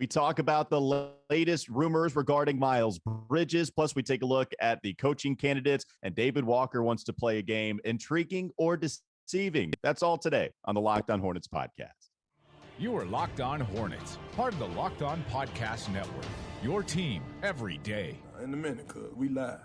We talk about the latest rumors regarding Miles Bridges. Plus, we take a look at the coaching candidates, and David Walker wants to play a game, intriguing or deceiving. That's all today on the Locked On Hornets podcast. You are Locked On Hornets, part of the Locked On Podcast Network, your team every day. In a minute, cuz we live.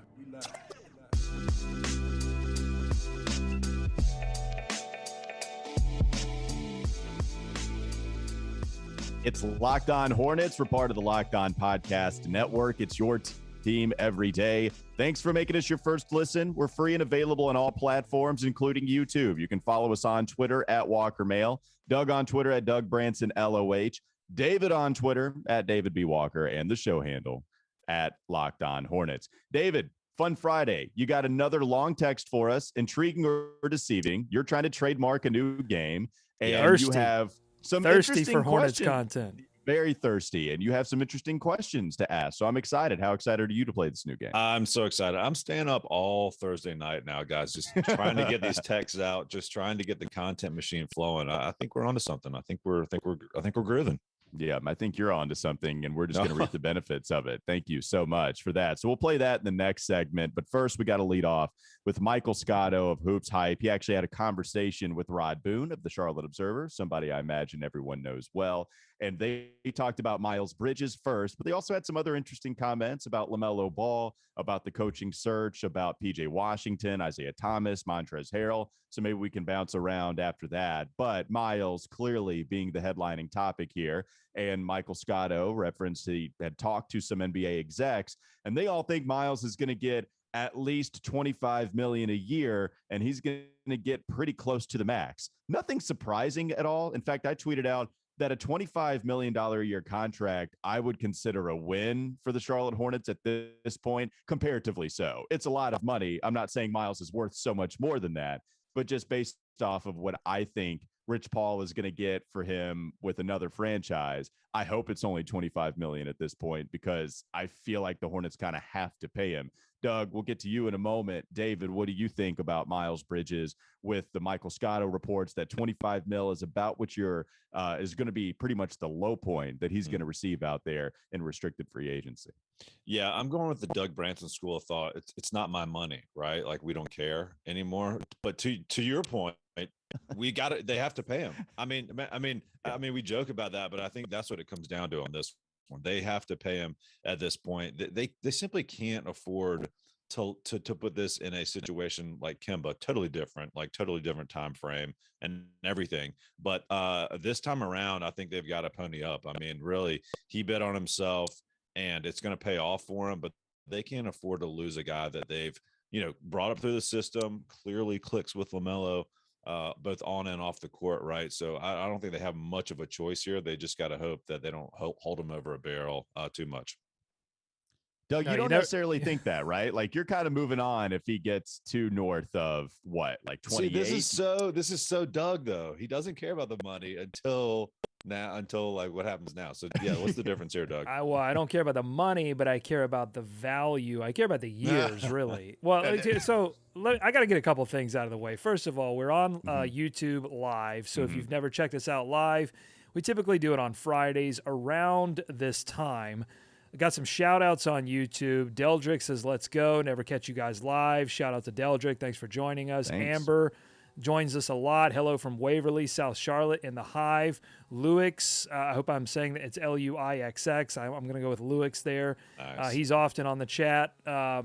It's Locked On Hornets. We're part of the Locked On Podcast Network. It's your team every day. Thanks for making us your first listen. We're free and available on all platforms, including YouTube. You can follow us on Twitter at Walker Mail, Doug on Twitter at Doug Branson LOH, David on Twitter at David B. Walker, and the show handle at Locked On Hornets. David, fun Friday. You got another long text for us, intriguing or deceiving. You're trying to trademark a new game, and you have some thirsty for questions. Hornets content. Very thirsty, and you have some interesting questions to ask. So I'm excited. How excited are you to play this new game? I'm so excited. I'm staying up all Thursday night now, guys, just trying to get these texts out, just trying to get the content machine flowing. I think we're onto something. I think we're grooving. Yeah, I think you're on to something, and we're just going to reap the benefits of it. Thank you so much for that. So we'll play that in the next segment. But first, we got to lead off with Michael Scotto of Hoops Hype. He actually had a conversation with Rod Boone of the Charlotte Observer, somebody I imagine everyone knows well. And they talked about Miles Bridges first, but they also had some other interesting comments about LaMelo Ball, about the coaching search, about PJ Washington, Isaiah Thomas, Montrezl Harrell. So maybe we can bounce around after that. But Miles clearly being the headlining topic here. And Michael Scotto referenced he had talked to some NBA execs, and they all think Miles is going to get at least $25 million a year, and he's going to get pretty close to the max. Nothing surprising at all. In fact, I tweeted out that a $25 million a year contract, I would consider a win for the Charlotte Hornets at this point, comparatively so. It's a lot of money. I'm not saying Miles is worth so much more than that, but just based off of what I think Rich Paul is going to get for him with another franchise, I hope it's only $25 million at this point, because I feel like the Hornets kind of have to pay him. Doug, we'll get to you in a moment. David, what do you think about Miles Bridges with the Michael Scotto reports that 25 mil is about what is going to be pretty much the low point that he's going to receive out there in restricted free agency? Yeah, I'm going with the Doug Branson school of thought. It's not my money, right? Like, we don't care anymore. But to your point, they have to pay him. I mean, we joke about that, but I think that's what it comes down to on this one. They have to pay him at this point. They simply can't afford to put this in a situation like Kemba, totally different time frame and everything. But this time around, I think they've got to pony up. I mean, really, he bet on himself, and it's going to pay off for him, but they can't afford to lose a guy that they've, brought up through the system, clearly clicks with LaMelo, both on and off the court, right? So I don't think they have much of a choice here. They just got to hope that they don't hold him over a barrel too much. Doug, you don't necessarily think that, right? Like, you're kind of moving on if he gets too north of what, like 28? See, this is so Doug, though. He doesn't care about the money until like what happens now. So yeah, what's the difference here, Doug? I don't care about the money, but I care about the value. I care about the years, really. Well, so I got to get a couple things out of the way. First of all, we're on YouTube live. So if you've never checked us out live, we typically do it on Fridays around this time. I got some shout outs on YouTube. Deldrick says, let's go. Never catch you guys live. Shout out to Deldrick. Thanks for joining us. Thanks. Amber joins us a lot. Hello from Waverly, South Charlotte in the Hive. Luix, I hope I'm saying that it's Luixx. I'm going to go with Luix there. Nice. He's often on the chat,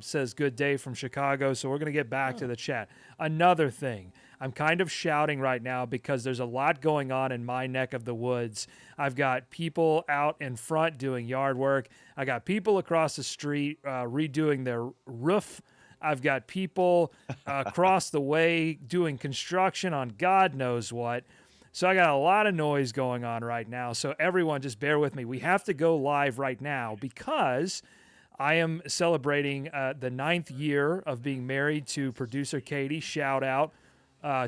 says good day from Chicago. So we're going to get back to the chat. Another thing, I'm kind of shouting right now because there's a lot going on in my neck of the woods. I've got people out in front doing yard work. I got people across the street redoing their roof. I've got people across the way doing construction on God knows what. So I got a lot of noise going on right now. So everyone, just bear with me. We have to go live right now because I am celebrating the 9th year of being married to producer Katie. Shout out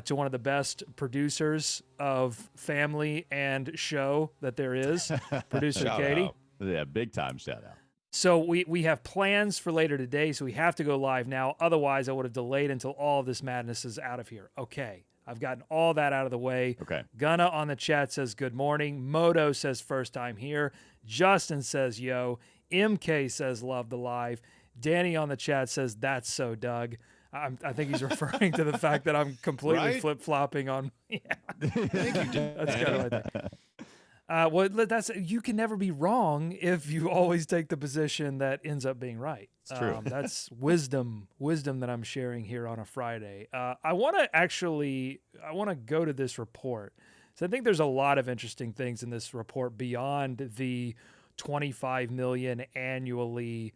to one of the best producers of family and show that there is, producer Katie. Out. Yeah, big time shout out. So we have plans for later today, so we have to go live now. Otherwise, I would have delayed until all of this madness is out of here. Okay, I've gotten all that out of the way. Okay. Gunna on the chat says good morning. Moto says first time here. Justin says yo. MK says love the live. Danny on the chat says that's so Doug. I think he's referring to the fact that I'm completely flip-flopping on. Yeah, Thank you, that's kind of what I think. Well, that's you can never be wrong if you always take the position that ends up being right. It's true. That's wisdom that I'm sharing here on a Friday. I want to go to this report. So I think there's a lot of interesting things in this report beyond the 25 million annually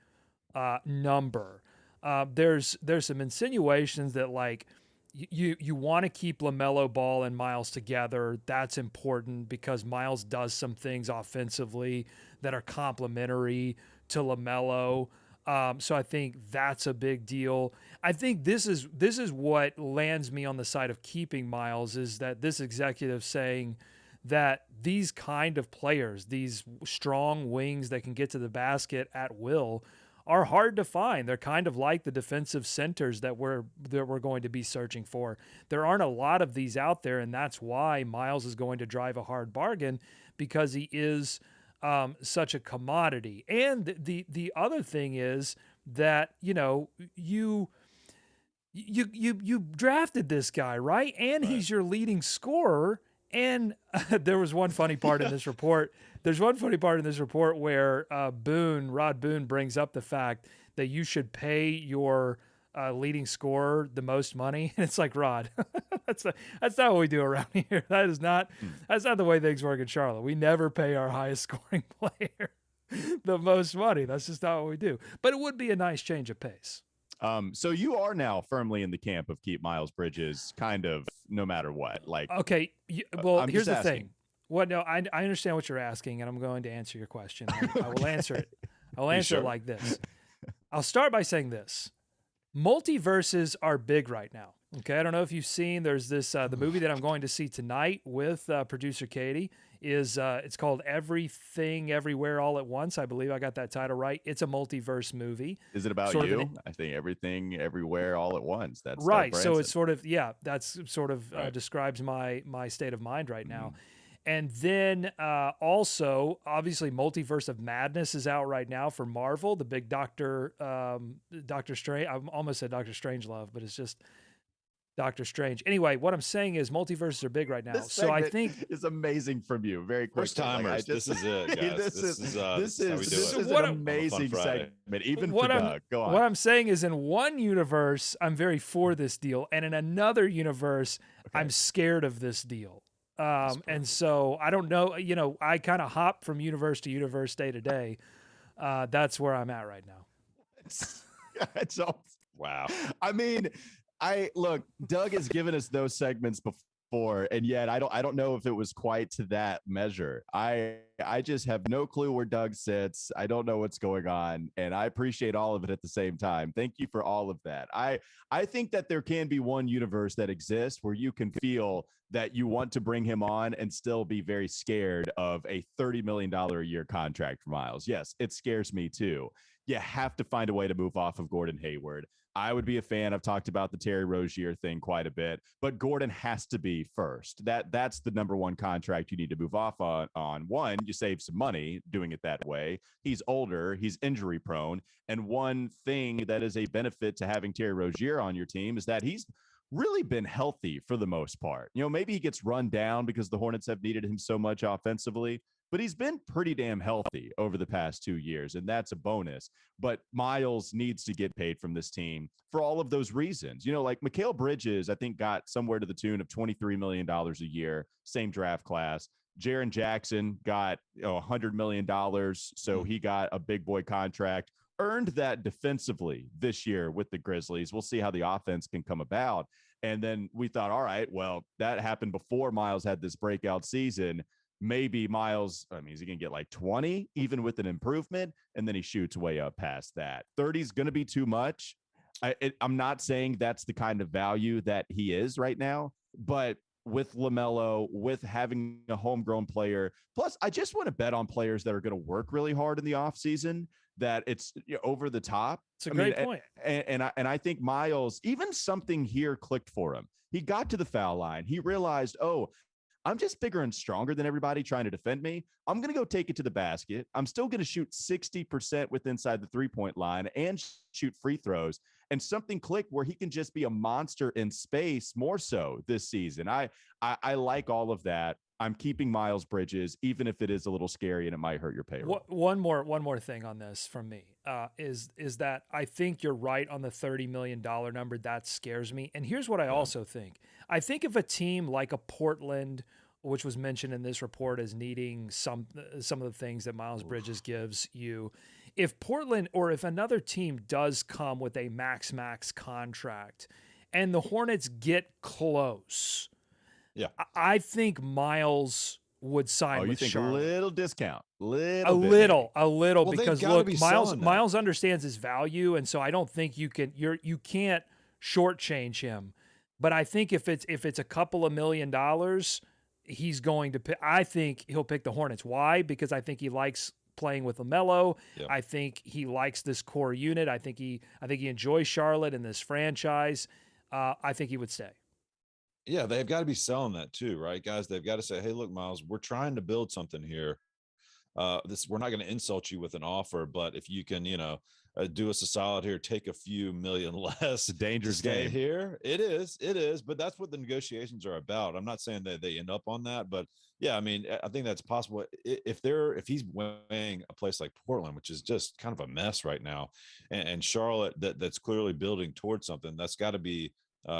number. There's some insinuations that like you want to keep LaMelo Ball and Miles together. That's important because Miles does some things offensively that are complementary to LaMelo. So I think that's a big deal. I think this is what lands me on the side of keeping Miles is that this executive saying that these kind of players, these strong wings that can get to the basket at will, are hard to find. They're kind of like the defensive centers that we're going to be searching for. There aren't a lot of these out there, and that's why Miles is going to drive a hard bargain because he is such a commodity. And the other thing is that you drafted this guy, right? And he's your leading scorer. And there was one funny part in this report. There's one funny part in this report where Rod Boone brings up the fact that you should pay your leading scorer the most money. And it's like, Rod, that's not what we do around here. That's not the way things work in Charlotte. We never pay our highest scoring player the most money. That's just not what we do. But it would be a nice change of pace. So you are now firmly in the camp of keep Miles Bridges, kind of no matter what. Like, okay, well, here's the thing. Well, no, I understand what you're asking, and I'm going to answer your question. I will answer it. I will answer it like this. I'll start by saying this: multiverses are big right now. Okay, I don't know if you've seen. There's this the movie that I'm going to see tonight with producer Katie. It's called Everything Everywhere All at Once. I believe I got that title right. It's a multiverse movie. Is it about you? I think Everything Everywhere All at Once. That's right. So it's sort of that's sort of describes my state of mind right now. And then also, obviously, Multiverse of Madness is out right now for Marvel. The big Doctor Strange. I almost said Doctor Strangelove, but it's just Doctor Strange. Anyway, what I'm saying is multiverses are big right now. So I think it's amazing from you. Very quick. First timers. This is it, guys. This is an amazing segment. Even for Doug. Go on. What I'm saying is, in one universe, I'm very for this deal, and in another universe, I'm scared of this deal. And so I don't know. I kind of hop from universe to universe, day to day. That's where I'm at right now. It's all, wow. I mean, look, Doug has given us those segments before, and yet I don't know if it was quite to that measure. I just have no clue where Doug sits. I don't know what's going on, and I appreciate all of it at the same time. Thank you for all of that. I think that there can be one universe that exists where you can feel that you want to bring him on and still be very scared of a $30 million a year contract for Miles. Yes, it scares me too. You have to find a way to move off of Gordon Hayward. I would be a fan. I've talked about the Terry Rozier thing quite a bit, but Gordon has to be first. That's the number one contract you need to move off on. One, you save some money doing it that way. He's older, he's injury prone. And one thing that is a benefit to having Terry Rozier on your team is that he's really been healthy for the most part. Maybe he gets run down because the Hornets have needed him so much offensively, but he's been pretty damn healthy over the past 2 years, and that's a bonus. But Miles needs to get paid from this team for all of those reasons. Like Mikal Bridges, I think, got somewhere to the tune of $23 million a year, same draft class. Jaren Jackson got $100 million, so he got a big boy contract, earned that defensively this year with the Grizzlies. We'll see how the offense can come about. And then we thought, all right, well, that happened before Miles had this breakout season. Maybe Miles, is he going to get like 20, even with an improvement? And then he shoots way up past that. 30 is going to be too much. I'm not saying that's the kind of value that he is right now, but with LaMelo, with having a homegrown player, plus I just want to bet on players that are going to work really hard in the offseason that it's over the top. It's a great point. And I think Miles, even something here clicked for him. He got to the foul line. He realized, oh, I'm just bigger and stronger than everybody trying to defend me. I'm going to go take it to the basket. I'm still going to shoot 60% with inside the 3-point line and shoot free throws. And something clicked where he can just be a monster in space more so this season. I like all of that. I'm keeping Miles Bridges, even if it is a little scary and it might hurt your payroll. One more thing on this from me is that I think you're right on the $30 million number. That scares me. And here's what I also think. I think if a team like a Portland, which was mentioned in this report as needing some of the things that Miles Bridges gives you, if Portland or if another team does come with a max contract and the Hornets get close, I think Miles would sign. You think Charlotte. A little discount, a little, well, because look, Miles understands his value, and so I don't think you can't shortchange him. But I think if it's a couple of $1 million, he's going to pick. I think he'll pick the Hornets. Why? Because I think he likes playing with LaMelo. Yep. I think he likes this core unit. I think he enjoys Charlotte and this franchise. I think he would stay. Yeah, they've got to be selling that too, right, guys? They've got to say, hey, look, Miles, we're trying to build something here. We're not going to insult you with an offer, but if you can, do us a solid here, take a few million less. It's a dangerous game here. It is, but that's what the negotiations are about. I'm not saying that they end up on that, but yeah, I mean, I think that's possible. If he's weighing a place like Portland, which is just kind of a mess right now, and Charlotte that's clearly building towards something, that's got to be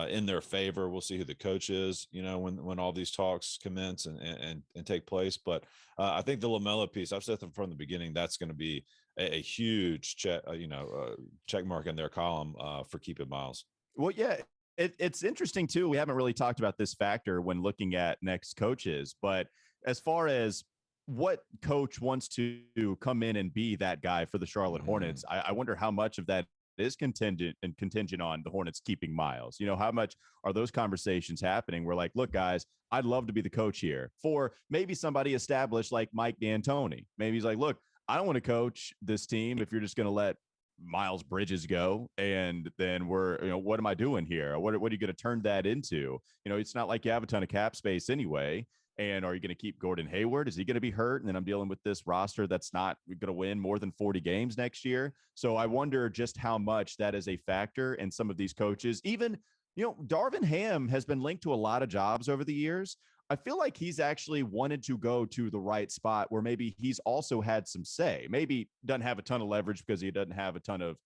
in their favor. We'll see who the coach is, when all these talks commence and take place. But I think the LaMelo piece, I've said from the beginning, that's going to be a huge check mark in their column for keeping Miles. Well, yeah, it's interesting too. We haven't really talked about this factor when looking at next coaches, but as far as what coach wants to come in and be that guy for the Charlotte Hornets, I wonder how much of that is contingent on the Hornets keeping Miles. How much are those conversations happening? We're like, look, guys, I'd love to be the coach here. For maybe somebody established like Mike D'Antoni. Maybe he's like, look, I don't want to coach this team if you're just going to let Miles Bridges go. And then what am I doing here? What are you going to turn that into? It's not like you have a ton of cap space anyway. And are you going to keep Gordon Hayward? Is he going to be hurt? And then I'm dealing with this roster that's not going to win more than 40 games next year. So I wonder just how much that is a factor in some of these coaches. Even, Darvin Ham has been linked to a lot of jobs over the years. I feel like he's actually wanted to go to the right spot where maybe he's also had some say. Maybe doesn't have a ton of leverage because he doesn't have a ton of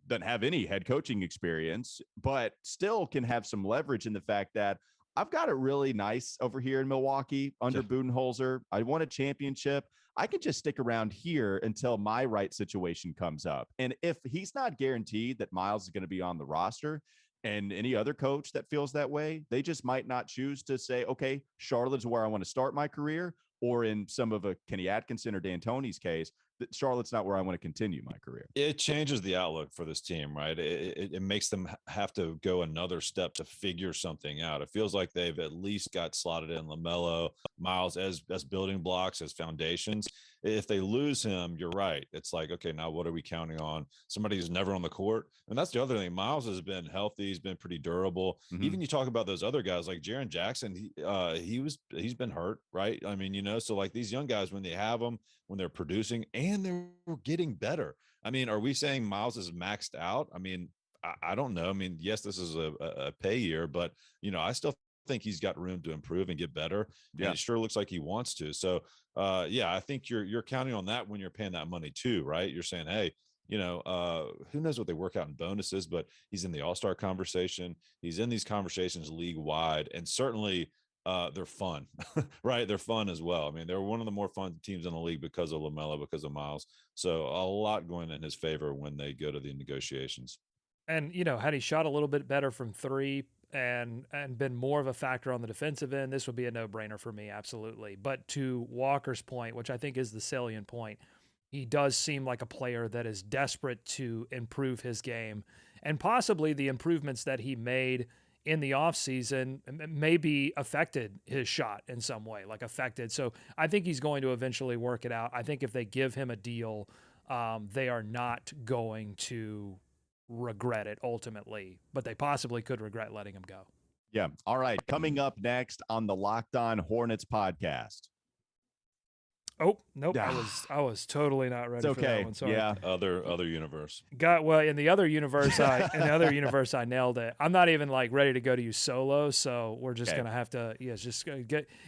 doesn't have any head coaching experience, but still can have some leverage in the fact that I've got it really nice over here in Milwaukee under Budenholzer. I won a championship. I could just stick around here until my right situation comes up. And if he's not guaranteed that Miles is going to be on the roster, and any other coach that feels that way, they just might not choose to say, okay, Charlotte's where I want to start my career. Or in some of a Kenny Atkinson or D'Antoni's case, that Charlotte's not where I want to continue my career. It changes the outlook for this team, right? It makes them have to go another step to figure something out. It feels like they've at least got slotted in LaMelo, Miles as building blocks, as foundations. If they lose him, you're right. It's like, okay, now what are we counting on? Somebody who's never on the court. And that's the other thing. Miles has been healthy. He's been pretty durable. Even you talk about those other guys like Jaren Jackson, he's been hurt, right? I mean, so like these young guys, when they have them, when they're producing and they're getting better. I mean, are we saying Miles is maxed out? I mean, I don't know. I mean, yes, this is a pay year, but I still think he's got room to improve and get better. Yeah. And it sure looks like he wants to. So I think you're counting on that when you're paying that money too, right? You're saying, hey, who knows what they work out in bonuses, but he's in the all-star conversation. He's in these conversations league wide, and certainly they're fun, right? They're fun as well. I mean, they're one of the more fun teams in the league because of LaMelo, because of Miles. So a lot going in his favor when they go to the negotiations. And, had he shot a little bit better from three and been more of a factor on the defensive end, this would be a no-brainer for me, absolutely. But to Walker's point, which I think is the salient point, he does seem like a player that is desperate to improve his game, and possibly the improvements that he made in the offseason maybe affected his shot in some way, So I think he's going to eventually work it out. I think if they give him a deal, they are not going to regret it ultimately, but they possibly could regret letting him go. Yeah. All right. Coming up next on the Locked On Hornets podcast. Oh, nope. I was totally not ready for that one. Sorry. Yeah. Other universe. In the other universe, I nailed it. I'm not even like ready to go to you solo, so we're just gonna have to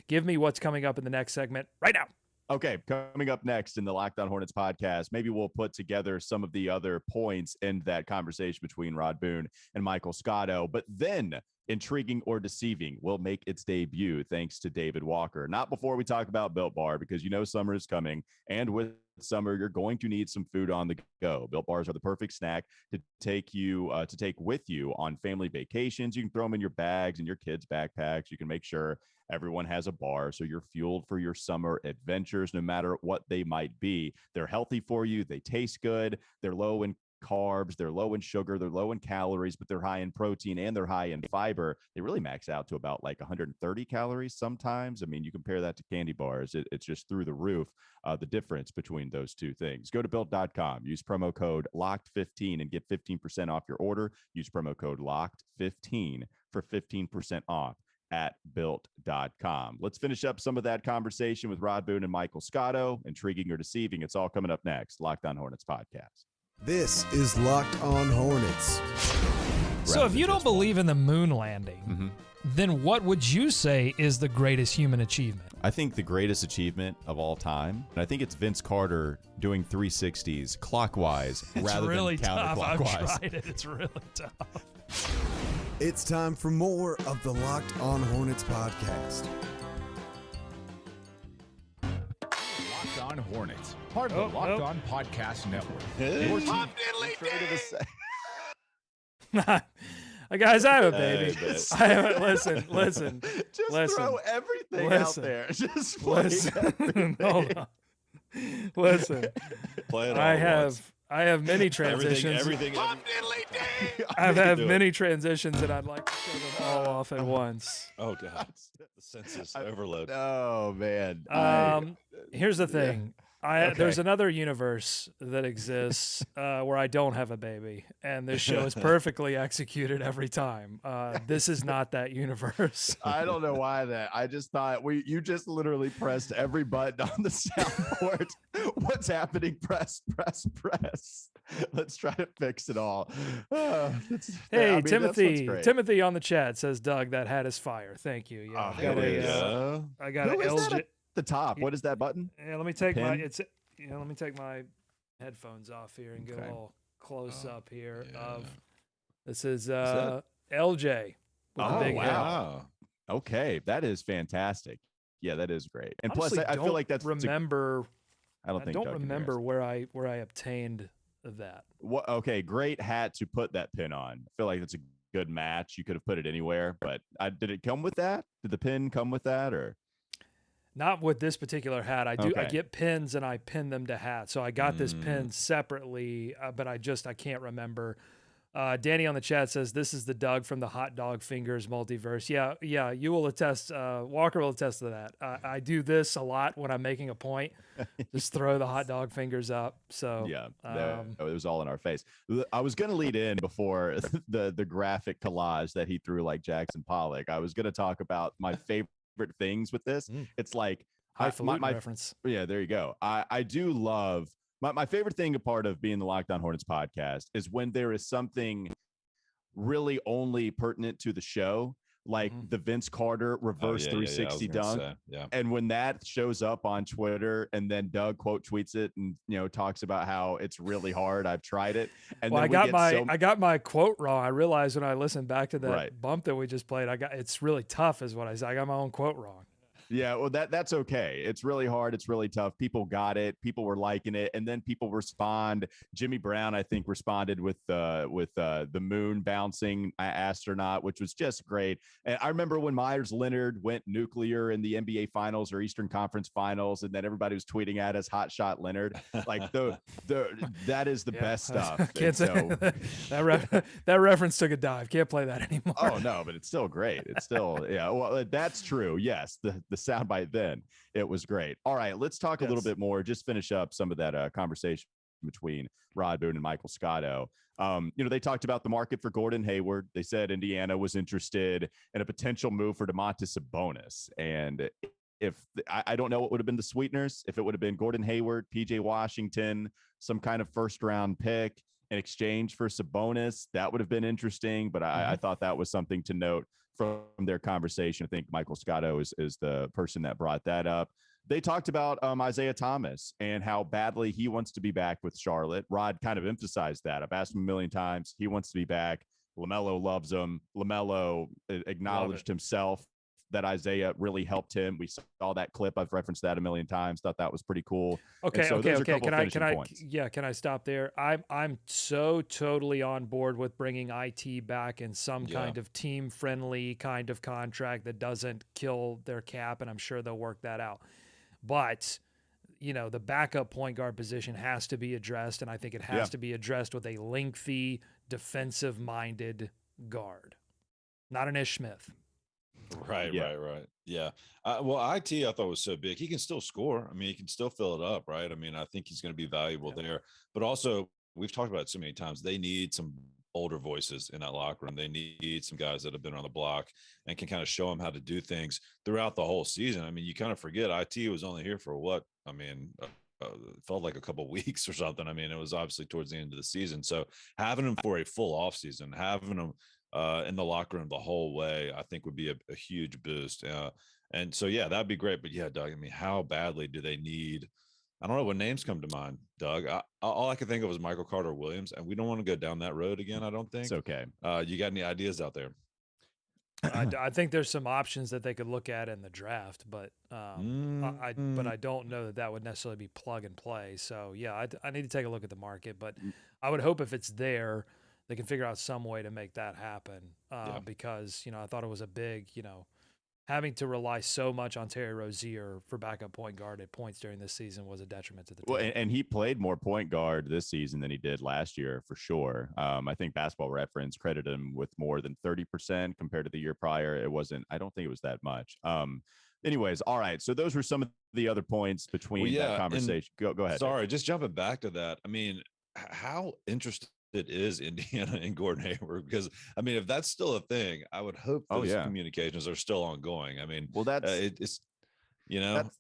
give me what's coming up in the next segment right now. Okay, coming up next in the Locked On Hornets podcast, maybe we'll put together some of the other points in that conversation between Rod Boone and Michael Scotto. But then Intriguing or Deceiving will make its debut thanks to David Walker. Not before we talk about Built Bar, because you know summer is coming, and with summer you're going to need some food on the go. Built Bars are the perfect snack to take with you on family vacations. You can throw them in your bags and your kids' backpacks. You can make sure everyone has a bar, so you're fueled for your summer adventures, no matter what they might be. They're healthy for you. They taste good. They're low in carbs, they're low in sugar, they're low in calories, but they're high in protein and they're high in fiber. They really max out to about like 130 calories sometimes. I mean, you compare that to candy bars, it's just through the roof, the difference between those two things. Go to built.com, use promo code LOCKED15 and get 15% off your order. Use promo code LOCKED15 for 15% off at built.com. Let's finish up some of that conversation with Rod Boone and Michael Scotto. Intriguing or Deceiving? It's all coming up next. Locked On Hornets podcast. This is Locked On Hornets. So if you don't believe in the moon landing, then what would you say is the greatest human achievement? I think the greatest achievement of all time, and I think it's Vince Carter doing 360s clockwise rather really than tough. counterclockwise. I've tried it. It's really tough. It's time for more of the Locked On Hornets podcast. Locked On Hornets, part of the Locked On Podcast Network. Your team- Guys, I have a baby. Listen. Just throw everything out there. Just listen. Hold on. Listen. Play it all I have many transitions. Everything. I have many transitions, and I'd like to show them all off at once. Oh God, the census overload. Oh man. Here's the thing. There's another universe that exists where I don't have a baby, and this show is perfectly executed every time. This is not that universe. I don't know why that. I just thought you just literally pressed every button on the soundboard. What's happening? Press. Let's try to fix it all. Hey, Timothy on the chat says, Doug, that hat is fire. Thank you. Yeah, I got an LG. The top. What is that button? Yeah, let me take my headphones off here and get a little close up here of this is LJ with the big head. Okay, that is fantastic. Yeah, that is great. And Honestly, plus I feel like that's I don't remember where I obtained that. What? Okay, great hat to put that pin on. I feel like it's a good match. You could have put it anywhere, but did it come with that? Did the pin come with that or? Not with this particular hat. I get pins and I pin them to hats. So I got this pin separately, but I can't remember. Danny on the chat says, this is the Doug from the Hot Dog Fingers multiverse. Yeah, you will attest. Walker will attest to that. I do this a lot when I'm making a point. Just throw the hot dog fingers up. So yeah, it was all in our face. I was going to lead in before the graphic collage that he threw like Jackson Pollock. I was going to talk about my favorite things with this. It's like highfalutin reference. Yeah, there you go. I do love my favorite thing, a part of being the Locked On Hornets podcast, is when there is something really only pertinent to the show, like the Vince Carter reverse 360 dunk. And when that shows up on Twitter and then Doug quote tweets it and talks about how it's really hard. I've tried it. And I got my quote wrong. I realized when I listened back to that bump that we just played, it's really tough is what I said. I got my own quote wrong. Yeah, well, that's okay. It's really hard. It's really tough. People got it. People were liking it, and then people respond. Jimmy Brown, I think, responded with the moon bouncing astronaut, which was just great. And I remember when Myers Leonard went nuclear in the NBA Finals or Eastern Conference Finals, and then everybody was tweeting at us, "Hot shot Leonard." Like that is the best stuff. Can't say that reference took a dive. Can't play that anymore. Oh no, but it's still great. It's still Well, that's true. Yes, the soundbite then, it was great. All right, let's talk a little bit more. Just finish up some of that conversation between Rod Boone and Michael Scotto. They talked about the market for Gordon Hayward. They said Indiana was interested in a potential move for Domantas Sabonis. And if I don't know what would have been the sweeteners, if it would have been Gordon Hayward, PJ Washington, some kind of first round pick in exchange for Sabonis, that would have been interesting. But I thought that was something to note from their conversation. I think Michael Scotto is the person that brought that up. They talked about Isaiah Thomas and how badly he wants to be back with Charlotte. Rod kind of emphasized that. I've asked him a million times. He wants to be back. LaMelo loves him. LaMelo acknowledged himself that Isaiah really helped him. We saw that clip. I've referenced that a million times. Thought that was pretty cool. Okay. Can I stop there? I'm so totally on board with bringing IT back in some kind of team friendly kind of contract that doesn't kill their cap, and I'm sure they'll work that out. But the backup point guard position has to be addressed, and I think it has to be addressed with a lengthy defensive minded guard, not an Ish Smith. Right. Yeah. Well, IT I thought was so big. He can still score. I mean, he can still fill it up, right? I mean, I think he's going to be valuable there. But also, we've talked about it so many times, they need some older voices in that locker room. They need some guys that have been on the block and can kind of show them how to do things throughout the whole season. I mean, you kind of forget IT was only here for what? I mean, it felt like a couple of weeks or something. I mean, it was obviously towards the end of the season. So having him for a full offseason, having him in the locker room the whole way, I think would be a huge boost. And so, yeah, that'd be great. But yeah, Doug, I mean, how badly do they need? I don't know what names come to mind, Doug. All I could think of was Michael Carter Williams, and we don't want to go down that road again. I don't think it's okay. You got any ideas out there? I think there's some options that they could look at in the draft, but I don't know that would necessarily be plug and play. So yeah, I need to take a look at the market, but I would hope if it's there, they can figure out some way to make that happen. Because I thought it was a big, having to rely so much on Terry Rozier for backup point guard at points during this season was a detriment to the team. Well, and he played more point guard this season than he did last year, for sure. I think Basketball Reference credited him with more than 30% compared to the year prior. I don't think it was that much. Anyways, all right. So those were some of the other points between that conversation. Go ahead. Sorry, just jumping back to that. I mean, how interesting it is Indiana and Gordon Hayward, because I mean, if that's still a thing, I would hope those communications are still ongoing. I mean, well, that's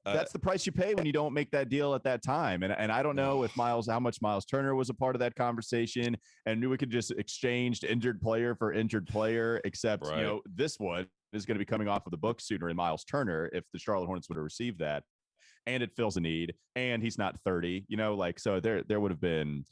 that's the price you pay when you don't make that deal at that time. And I don't know how much Miles Turner was a part of that conversation, and knew we could just exchange injured player for injured player, except this one is going to be coming off of the books sooner in Miles Turner if the Charlotte Hornets would have received that, and it fills a need, and he's not 30, so there would have been.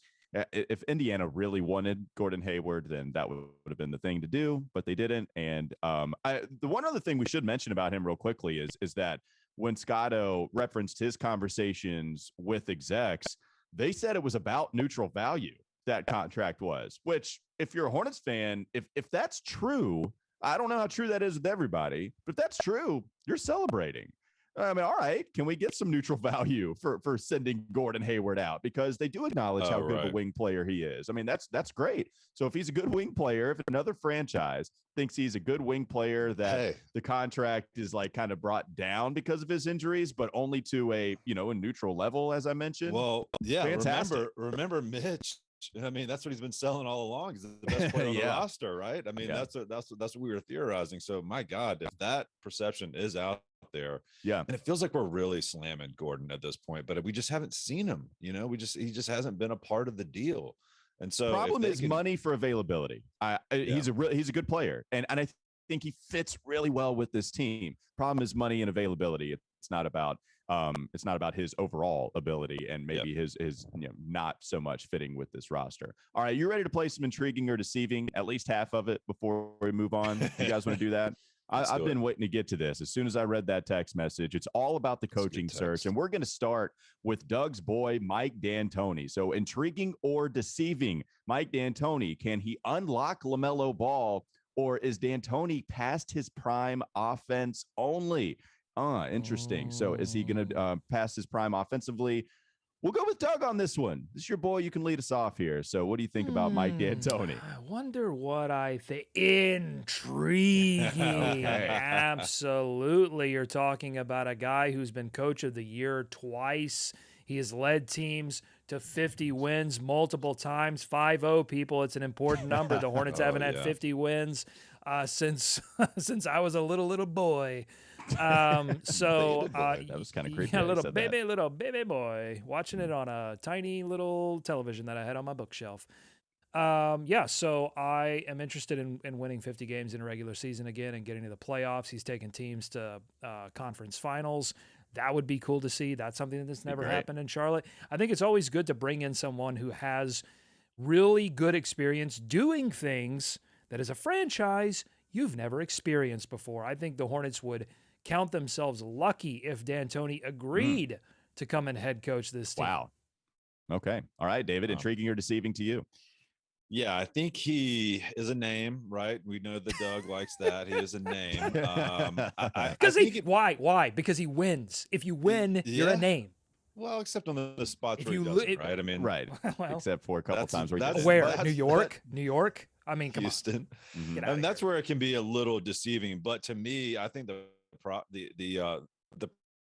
If Indiana really wanted Gordon Hayward, then that would have been the thing to do, but they didn't. And the one other thing we should mention about him real quickly is that when Scotto referenced his conversations with execs, they said it was about neutral value, that contract was, which if you're a Hornets fan, if that's true, I don't know how true that is with everybody, but if that's true, you're celebrating. I mean, all right, can we get some neutral value for sending Gordon Hayward out? Because they do acknowledge how good of a wing player he is. I mean, that's great. So if he's a good wing player, if another franchise thinks he's a good wing player, that the contract is like kind of brought down because of his injuries, but only to a neutral level, as I mentioned. Well, yeah, fantastic. Remember Mitch. I mean, that's what he's been selling all along. He's the best player on the roster, right? I mean, that's what we were theorizing. So my God, if that perception is out there, and it feels like we're really slamming Gordon at this point, but we just haven't seen him. He just hasn't been a part of the deal. And so problem is money for availability. He's a good player, and I think he fits really well with this team. Problem is money and availability. It's not about his overall ability, and maybe his not so much fitting with this roster. All right, you ready to play some intriguing or deceiving? At least half of it before we move on. You guys want to do that? I've been waiting to get to this. As soon as I read that text message, it's all about the coaching search, and we're going to start with Doug's boy, Mike D'Antoni. So intriguing or deceiving, Mike D'Antoni, can he unlock LaMelo Ball, or is D'Antoni past his prime offense only? Interesting. So is he going to pass his prime offensively? We'll go with Doug on this one. This is your boy. You can lead us off here. So what do you think about Mike D'Antoni? I wonder what I think. Intriguing. Absolutely. You're talking about a guy who's been coach of the year twice He has led teams to 50 wins multiple times. 5-0, people. It's an important number. The Hornets haven't had 50 wins since since I was a little boy. So that was kind of creepy. Yeah, little baby boy, watching it on a tiny little television that I had on my bookshelf. So I am interested in winning 50 games in a regular season again and getting to the playoffs. He's taken teams to conference finals. That would be cool to see. That's something that's never happened in Charlotte. I think it's always good to bring in someone who has really good experience doing things that as a franchise you've never experienced before. I think the Hornets would count themselves lucky if D'Antoni agreed to come and head coach this team. Wow. Okay. All right, David, intriguing or deceiving to you? Yeah, I think he is a name, right? We know that Doug likes that. He is a name. Why? Because he wins. If you win, you're a name. Well, except on the spots where he doesn't, right? I mean, right. Well, except for a couple times where New York. I mean, come Houston. On. And that's where it can be a little deceiving. But to me, I think the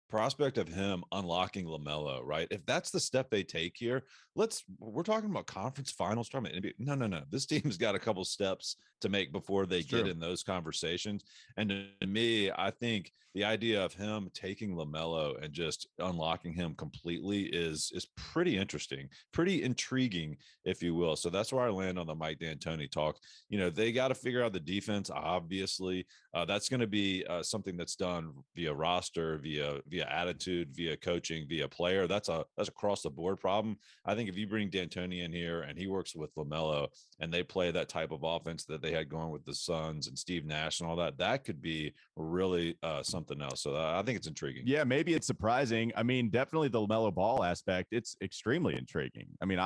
prospect of him unlocking LaMelo, right? If that's the step they take here, we're talking about conference finals tournament. No. This team's got a couple steps to make before they get in those conversations. And to me, I think the idea of him taking LaMelo and just unlocking him completely is pretty interesting, pretty intriguing, if you will. So that's where I land on the Mike D'Antoni talk. They got to figure out the defense. Obviously, that's going to be something that's done via roster, via attitude, via coaching, via player. That's across the board problem. I think if you bring D'Antoni in here and he works with LaMelo and they play that type of offense that they had going with the Suns and Steve Nash and all that, that could be really something else. So I think it's intriguing. Yeah, maybe it's surprising. I mean, definitely the LaMelo Ball aspect. It's extremely intriguing. I mean,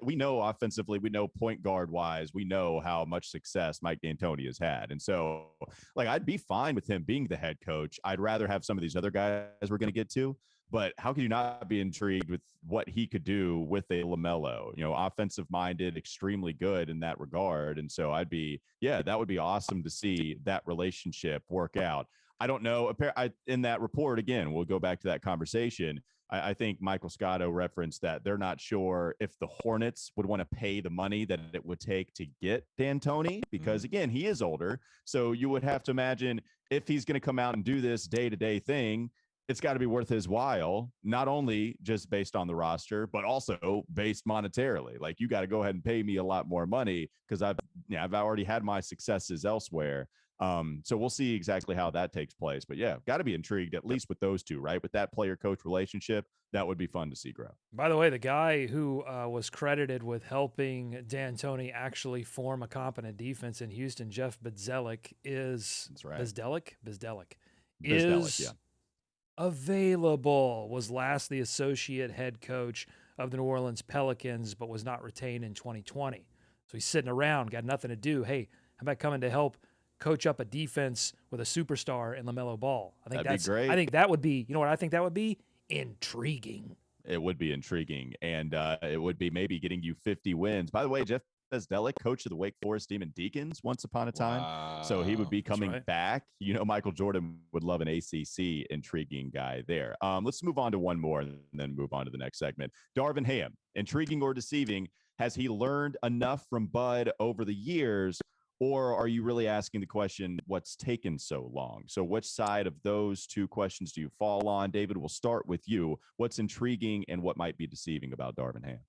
we know offensively, we know point guard wise, we know how much success Mike D'Antoni has had. And so I'd be fine with him being the head coach. I'd rather have some of these other guys we're going to get to, but how could you not be intrigued with what he could do with a LaMelo, offensive minded, extremely good in that regard. And so that would be awesome to see that relationship work out. I don't know. In that report, again, we'll go back to that conversation. I think Michael Scotto referenced that they're not sure if the Hornets would want to pay the money that it would take to get D'Antoni because, again, he is older. So you would have to imagine if he's going to come out and do this day-to-day thing, it's got to be worth his while, not only just based on the roster, but also based monetarily. Like, you got to go ahead and pay me a lot more money because I've already had my successes elsewhere. So we'll see exactly how that takes place. But yeah, got to be intrigued at least with those two, right? With that player-coach relationship, that would be fun to see grow. By the way, the guy who was credited with helping D'Antoni actually form a competent defense in Houston, Jeff Bzdelik, is Bzdelik is available. Was last the associate head coach of the New Orleans Pelicans, but was not retained in 2020. So he's sitting around, got nothing to do. Hey, how about coming to help coach up a defense with a superstar in LaMelo Ball? That'd be great. I think that would be, what I think that would be? Intriguing. It would be intriguing. And it would be maybe getting you 50 wins. By the way, Jeff Bzdelik, coach of the Wake Forest Demon Deacons once upon a time. Wow. So he would be coming back. Michael Jordan would love an ACC intriguing guy there. Let's move on to one more and then move on to the next segment. Darvin Ham, intriguing or deceiving? Has he learned enough from Bud over the years? Or are you really asking the question, what's taken so long? So which side of those two questions do you fall on? David, we'll start with you. What's intriguing and what might be deceiving about Darvin Ham?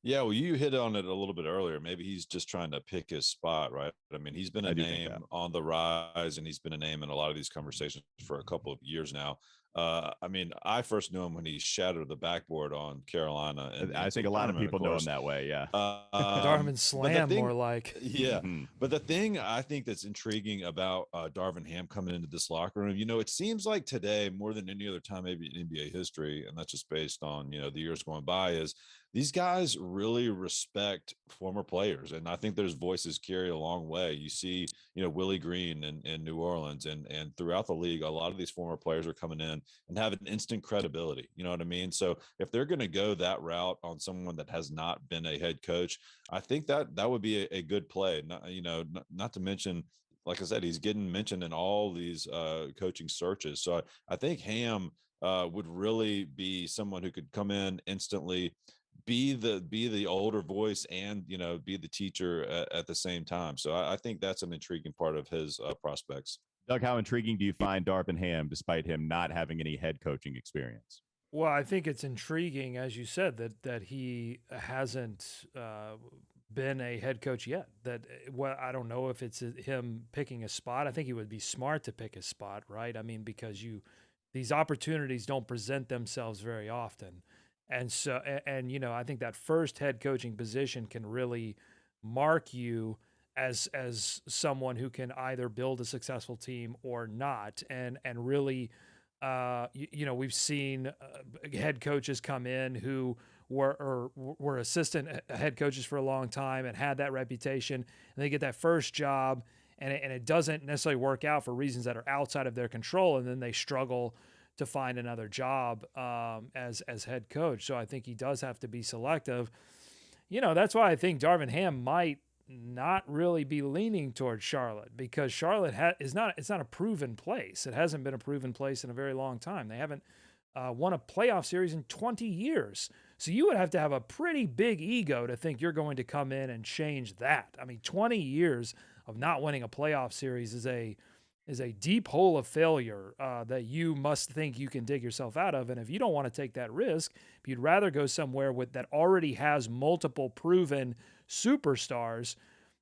Yeah, well, you hit on it a little bit earlier. Maybe he's just trying to pick his spot, right? I mean, he's been a name on the rise, and he's been a name in a lot of these conversations for a couple of years now. I mean, I first knew him when he shattered the backboard on Carolina. And I think a lot of people know him that way, yeah. Darvin Slam, more like. Yeah, but the thing I think that's intriguing about Darvin Ham coming into this locker room, it seems like today, more than any other time maybe in NBA history, and that's just based on, the years going by, is these guys really respect former players. And I think there's voices carry a long way. You see, Willie Green in New Orleans and throughout the league, a lot of these former players are coming in and have an instant credibility. You know what I mean? So if they're going to go that route on someone that has not been a head coach, I think that would be a good play. Not to mention, like I said, he's getting mentioned in all these coaching searches. So I think Ham would really be someone who could come in instantly, be the older voice, and be the teacher at the same time. So I think that's an intriguing part of his prospects. Doug, how intriguing do you find Darvin Ham, despite him not having any head coaching experience? Well, I think it's intriguing, as you said, that he hasn't been a head coach yet. Well, I don't know if it's him picking a spot. I think he would be smart to pick a spot, right? I mean, because these opportunities don't present themselves very often. And so, and I think that first head coaching position can really mark you as someone who can either build a successful team or not. And really, we've seen head coaches come in who were assistant head coaches for a long time and had that reputation, and they get that first job, and it doesn't necessarily work out for reasons that are outside of their control, and then they struggle to find another job as head coach. So I think he does have to be selective. That's why I think Darvin Ham might not really be leaning towards Charlotte, because Charlotte it's not a proven place. It hasn't been a proven place in a very long time. They haven't won a playoff series in 20 years. So you would have to have a pretty big ego to think you're going to come in and change that. I mean, 20 years of not winning a playoff series is a deep hole of failure that you must think you can dig yourself out of. And if you don't want to take that risk, if you'd rather go somewhere that already has multiple proven superstars,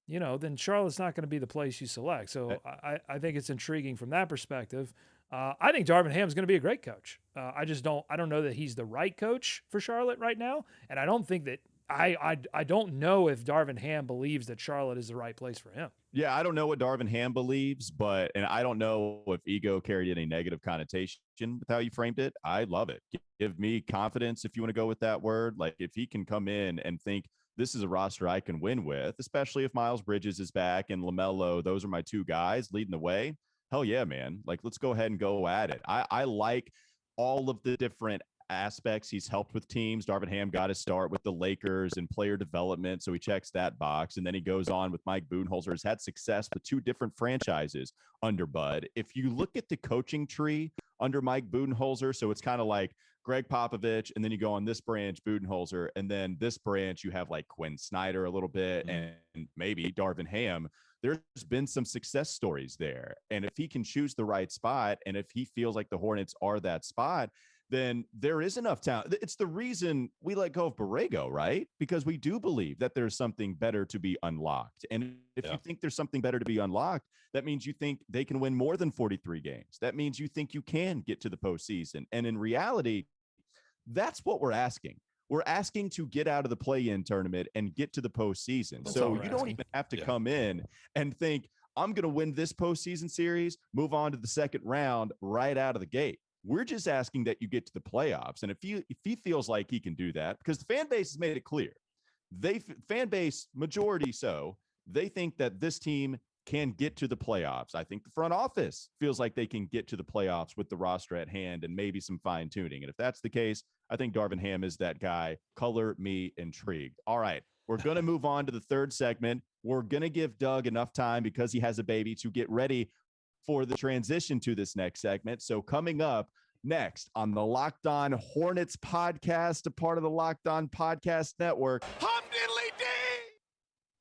then Charlotte's not going to be the place you select. So I think it's intriguing from that perspective. I think Darvin Ham is going to be a great coach. I don't know that he's the right coach for Charlotte right now. And I don't think that I don't know if Darvin Ham believes that Charlotte is the right place for him. Yeah, I don't know what Darvin Ham believes, and I don't know if ego carried any negative connotation with how you framed it. I love it. Give me confidence, if you want to go with that word. Like, if he can come in and think this is a roster I can win with, especially if Miles Bridges is back and LaMelo, those are my two guys leading the way. Hell yeah, man. Like, let's go ahead and go at it. I like all of the different aspects. He's helped with teams. Darvin Ham got his start with the Lakers and player development, so he checks that box. And then he goes on with Mike Budenholzer, has had success with two different franchises under Bud. If you look at the coaching tree under Mike Budenholzer, so it's kind of like Greg Popovich, and then you go on this branch, Budenholzer, and then this branch, you have like Quinn Snyder a little bit, and maybe Darvin Ham. There's been some success stories there. And if he can choose the right spot, and if he feels like the Hornets are that spot, then there is enough talent. It's the reason we let go of Borrego, right? Because we do believe that there's something better to be unlocked. And if you think there's something better to be unlocked, that means you think they can win more than 43 games. That means you think you can get to the postseason. And in reality, that's what we're asking. We're asking to get out of the play-in tournament and get to the postseason. So you don't even have to come in and think, I'm going to win this postseason series, move on to the second round right out of the gate. We're just asking that you get to the playoffs. And if he feels like he can do that, because the fan base has made it clear, fan base majority, so they think that this team can get to the playoffs. I think the front office feels like they can get to the playoffs with the roster at hand and maybe some fine tuning. And if that's the case, I think Darvin Ham is that guy. Color me intrigued. All right, we're going to move on to the third segment. We're going to give Doug enough time, because he has a baby, to get ready for the transition to this next segment. So coming up next on the Locked On Hornets podcast, a part of the Locked On Podcast Network. Hum diddly dee!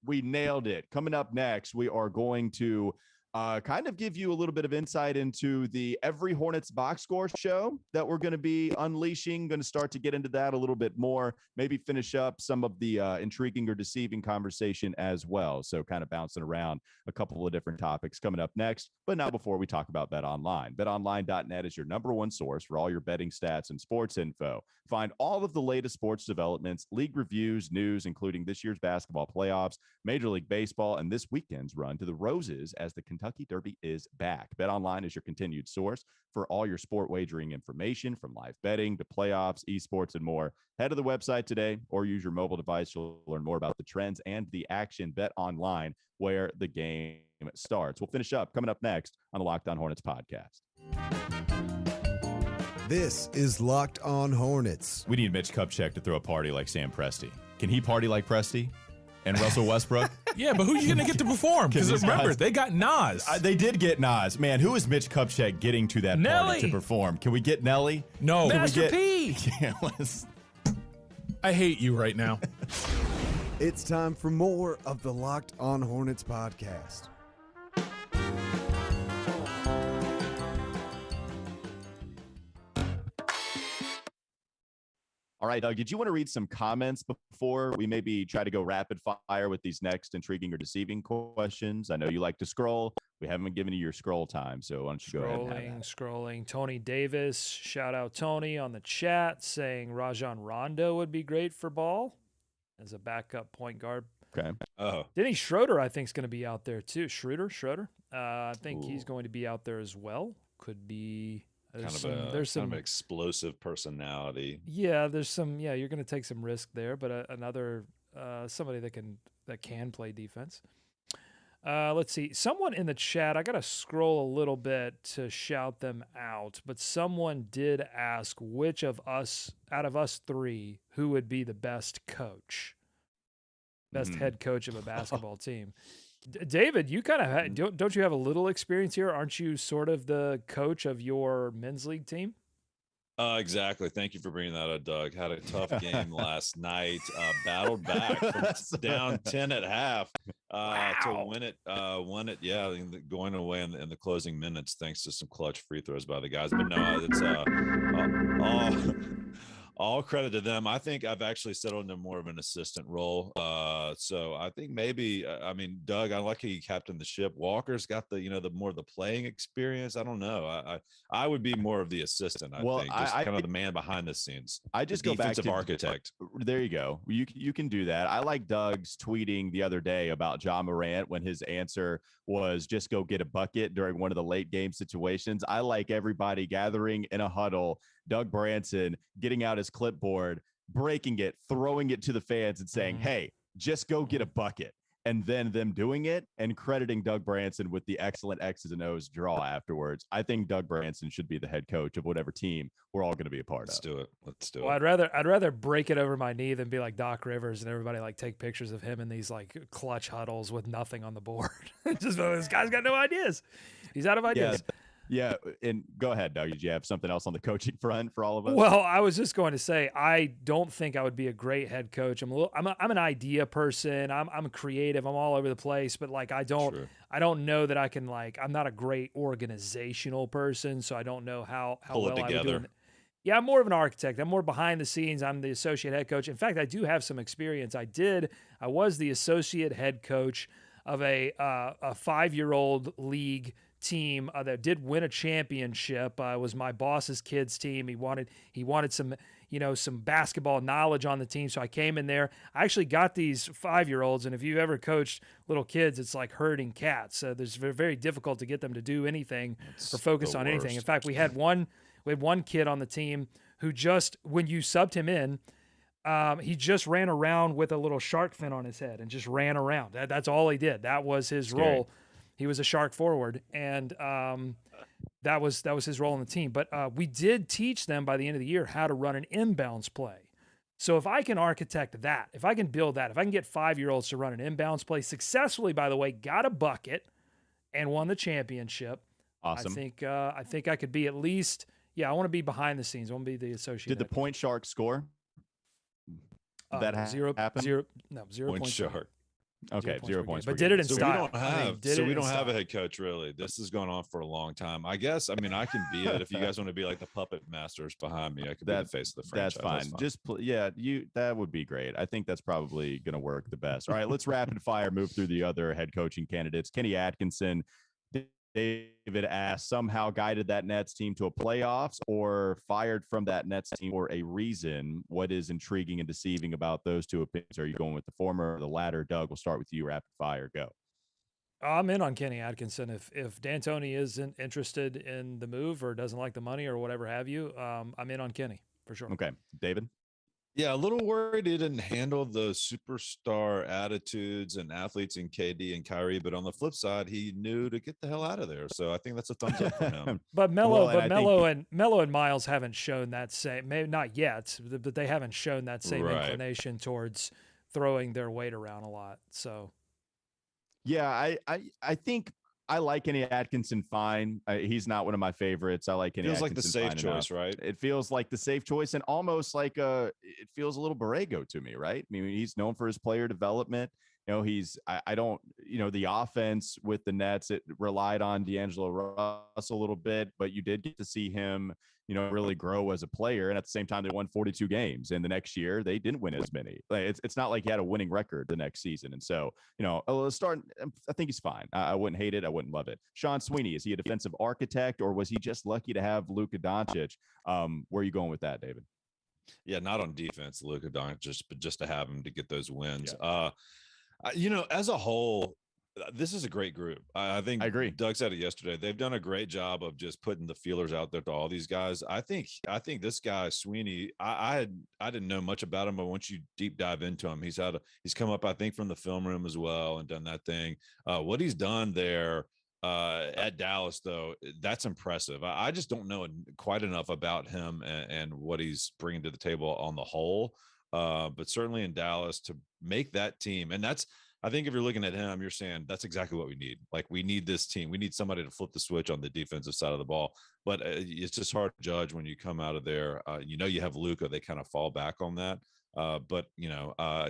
We nailed it. Coming up next, we are going to kind of give you a little bit of insight into the Every Hornets Boxscore show that we're going to be unleashing. Going to start to get into that a little bit more, maybe finish up some of the intriguing or deceiving conversation as well. So kind of bouncing around a couple of different topics coming up next. But now, before we talk about BetOnline, BetOnline.net is your #1 source for all your betting stats and sports info. Find all of the latest sports developments, league reviews, news, including this year's basketball playoffs, Major League Baseball, and this weekend's run to the Roses as the Kentucky Derby is back. BetOnline is your continued source for all your sport wagering information, from live betting to playoffs, esports, and more. Head to the website today or use your mobile device. You'll learn more about the trends and the action. BetOnline, where the game starts. We'll finish up coming up next on the Locked On Hornets podcast. This is Locked On Hornets. We need Mitch Kupchak to throw a party like Sam Presti. Can he party like Presti? And Russell Westbrook? Yeah, but who are you going to get to perform? Because remember, they got Nas. They did get Nas. Man, who is Mitch Kupchak getting to that party to perform? Can we get Nelly? No. Master P. Yeah, I hate you right now. It's time for more of the Locked On Hornets podcast. All right, Doug, did you want to read some comments before we maybe try to go rapid fire with these next intriguing or deceiving questions? I know you like to scroll. We haven't given you your scroll time, so why don't you go ahead and have that. Scrolling. Tony Davis, shout out Tony on the chat saying Rajon Rondo would be great for Ball as a backup point guard. Okay. Oh, Denny Schroeder, I think, is going to be out there too. Schroeder. I think he's going to be out there as well. Could be. There's some kind of an explosive personality. Yeah, there's some. Yeah, you're going to take some risk there, but another somebody that can play defense. Let's see. Someone in the chat. I got to scroll a little bit to shout them out, but someone did ask which of us, out of us three, who would be the best coach, best head coach of a basketball team. David, you kind of don't you have a little experience here? Aren't you sort of the coach of your men's league team? Exactly. Thank you for bringing that up, Doug. Had a tough game last night. Battled back from down 10 at half to win it. Won it. Yeah, going away in the closing minutes, thanks to some clutch free throws by the guys. But no, it's all credit to them. I think I've actually settled into more of an assistant role. So I think maybe, I mean, Doug, I like how you captained the ship. Walker's got the more of the playing experience. I don't know. I would be more of the assistant. I think just kind of the man behind the scenes. I just go back to architect. There you go. You can do that. I like Doug's tweeting the other day about Ja Morant when his answer was just go get a bucket during one of the late game situations. I like everybody gathering in a huddle, Doug Branson getting out his clipboard, breaking it, throwing it to the fans and saying, hey, just go get a bucket. And then them doing it and crediting Doug Branson with the excellent X's and O's draw afterwards. I think Doug Branson should be the head coach of whatever team we're all going to be a part Let's of. do it. Let's do it. Well, I'd rather break it over my knee than be like Doc Rivers and everybody like take pictures of him in these like clutch huddles with nothing on the board. Just this guy's got no ideas. He's out of ideas. Yeah, and go ahead, Doug. Did you have something else on the coaching front for all of us? Well, I was just going to say I don't think I would be a great head coach. I'm an idea person. I'm creative. I'm all over the place, but like I don't know that I can I'm not a great organizational person, so I don't know how pull well it together. I would do it. Yeah, I'm more of an architect. I'm more behind the scenes. I'm the associate head coach. In fact, I do have some experience. I was the associate head coach of a 5-year-old league team that did win a championship. Was my boss's kids team. He wanted some basketball knowledge on the team, so I came in there. I actually got these 5-year-olds, and if you've ever coached little kids, it's like herding cats. So it's very, very difficult to get them to do anything or focus on anything. In fact, we had one kid on the team who just, when you subbed him in, he just ran around with a little shark fin on his head and just ran around. That's all he did. That was his role. He was a shark forward, and that was his role on the team. But we did teach them by the end of the year how to run an inbounds play. So if I can architect that, if I can build that, if I can get 5-year-olds to run an inbounds play successfully, by the way, got a bucket and won the championship. Awesome. I think I could be at least. Yeah, I want to be behind the scenes. I want to be the associate. Did the point shark score? That happened? Zero point shark. Okay, 0 points. But did it in style. We don't have a head coach really. This has gone on for a long time. I guess. I mean, I can be it if you guys want to be like the puppet masters behind me. I could be the face of the franchise. That's fine. Just that would be great. I think that's probably going to work the best. All right, let's rapid fire move through the other head coaching candidates. Kenny Atkinson. David asked, somehow guided that Nets team to a playoffs or fired from that Nets team for a reason. What is intriguing and deceiving about those two opinions? Are you going with the former or the latter? Doug, we'll start with you. Rapid fire, go. I'm in on Kenny Atkinson. If D'Antoni isn't interested in the move or doesn't like the money or whatever have you, I'm in on Kenny for sure. Okay, David? Yeah, a little worried he didn't handle the superstar attitudes and athletes in KD and Kyrie, but on the flip side, he knew to get the hell out of there. So I think that's a thumbs up for him. But Melo and Miles haven't shown that same, maybe not yet, but they haven't shown that same inclination towards throwing their weight around a lot. So Yeah, I think I like Kenny Atkinson fine. He's not one of my favorites. I like Kenny Feels like Atkinson the safe fine choice, enough. right? It feels like the safe choice and almost like it feels a little Borrego to me, right? I mean, he's known for his player development. I don't, the offense with the Nets, it relied on D'Angelo Russell a little bit, but you did get to see him, really grow as a player. And at the same time, they won 42 games. And the next year, they didn't win as many. It's not like he had a winning record the next season. And so, let's start. I think he's fine. I wouldn't hate it. I wouldn't love it. Sean Sweeney, is he a defensive architect or was he just lucky to have Luka Doncic? Where are you going with that, David? Yeah, not on defense, Luka Doncic, but just to have him to get those wins. Yeah. As a whole, this is a great group. I think I agree. Doug said it yesterday. They've done a great job of just putting the feelers out there to all these guys. I think this guy Sweeney, I didn't know much about him, but once you deep dive into him, he's come up, I think, from the film room as well and done that thing. What he's done there at Dallas, though, that's impressive. I just don't know quite enough about him and what he's bringing to the table on the whole. But certainly in Dallas to make that team, and I think if you're looking at him, you're saying that's exactly what we need. Like, we need this team. We need somebody to flip the switch on the defensive side of the ball. But it's just hard to judge when you come out of there. You have Luka. They kind of fall back on that. But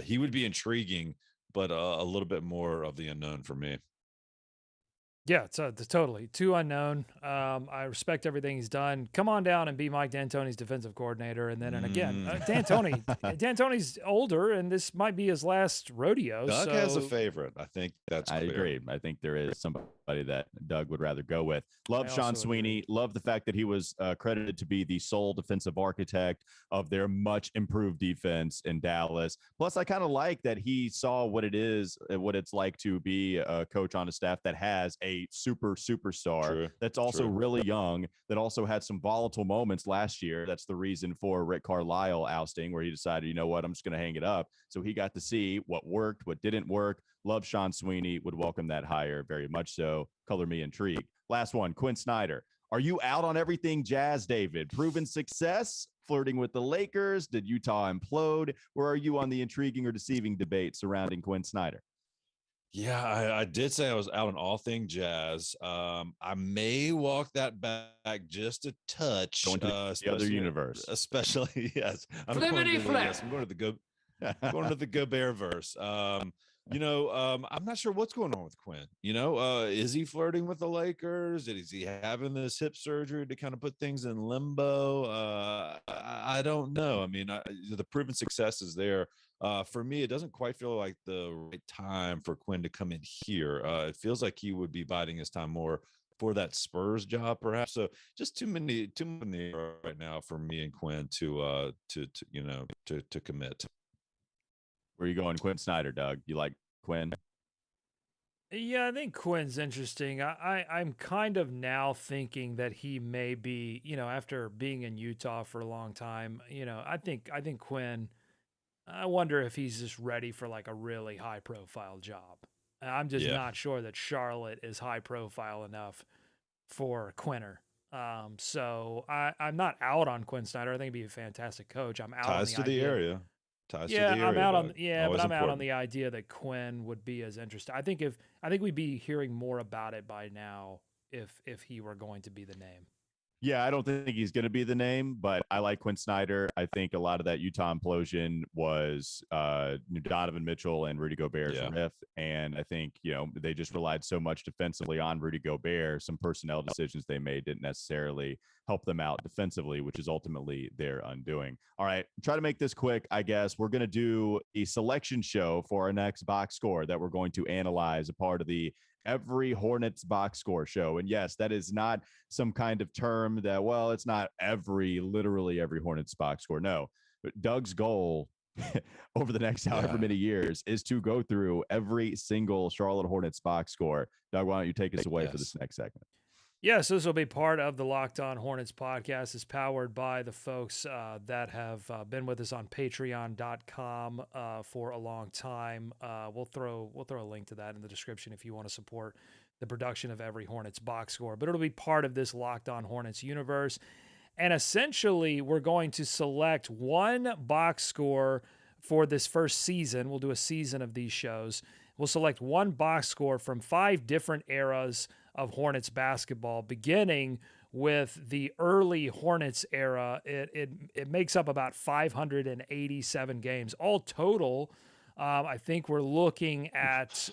he would be intriguing, but a little bit more of the unknown for me. Yeah, it's totally too unknown. I respect everything he's done. Come on down and be Mike D'Antoni's defensive coordinator, and again, D'Antoni's older, and this might be his last rodeo. Doug has a favorite. I think that's clear. I agree. I think there is somebody that Doug would rather go with. Love Sean Sweeney. Love the fact that he was credited to be the sole defensive architect of their much improved defense in Dallas. Plus, I kind of like that he saw what it's like to be a coach on a staff that has a superstar that's also really young, that also had some volatile moments last year. That's the reason for Rick Carlisle ousting, where he decided, you know what, I'm just going to hang it up. So he got to see what worked, what didn't work. Love Sean Sweeney, would welcome that hire very much so. Color me intrigued. Last one, Quinn Snyder. Are you out on everything Jazz, David? Proven success, flirting with the Lakers? Did Utah implode? Where are you on the intriguing or deceiving debate surrounding Quinn Snyder? Yeah, I did say I was out on all thing Jazz. I may walk that back just a touch. Going to the other universe. Especially, yes. I'm going to the Gobert verse. I'm not sure what's going on with Quinn. Is he flirting with the Lakers? Is he having this hip surgery to kind of put things in limbo? I don't know. I mean, the proven success is there. For me, it doesn't quite feel like the right time for Quinn to come in here. It feels like he would be biding his time more for that Spurs job, perhaps. So just too many right now for me and Quinn to commit. Where are you going, Quinn Snyder, Doug? You like Quinn? Yeah, I think Quinn's interesting. I'm kind of now thinking that he may be, after being in Utah for a long time, I think Quinn, I wonder if he's just ready for like a really high profile job. I'm just not sure that Charlotte is high profile enough for Quinner. So I'm not out on Quinn Snyder. I think he'd be a fantastic coach. I'm out Ties on the area. I'm out on I'm out on the idea that Quinn would be as interesting. I think we'd be hearing more about it by now if he were going to be the name. Yeah, I don't think he's going to be the name, but I like Quinn Snyder. I think a lot of that Utah implosion was Donovan Mitchell and Rudy Gobert's rift. And I think, they just relied so much defensively on Rudy Gobert. Some personnel decisions they made didn't necessarily help them out defensively, which is ultimately their undoing. All right, try to make this quick, I guess. We're going to do a selection show for our next box score that we're going to analyze, a part of the every Hornets box score show. And yes, that is not some kind of term that, well, it's not literally every Hornets box score. No, but Doug's goal over the next however many years is to go through every single Charlotte Hornets box score. Doug, why don't you take us away for this next segment? Yes, this will be part of the Locked On Hornets podcast. It's powered by the folks that have been with us on patreon.com for a long time. We'll throw a link to that in the description if you want to support the production of every Hornets box score. But it'll be part of this Locked On Hornets universe. And essentially, we're going to select one box score for this first season. We'll do a season of these shows. we'll select one box score from 5 different eras of Hornets basketball, beginning with the early Hornets era. It makes up about 587 games. All total, I think we're looking at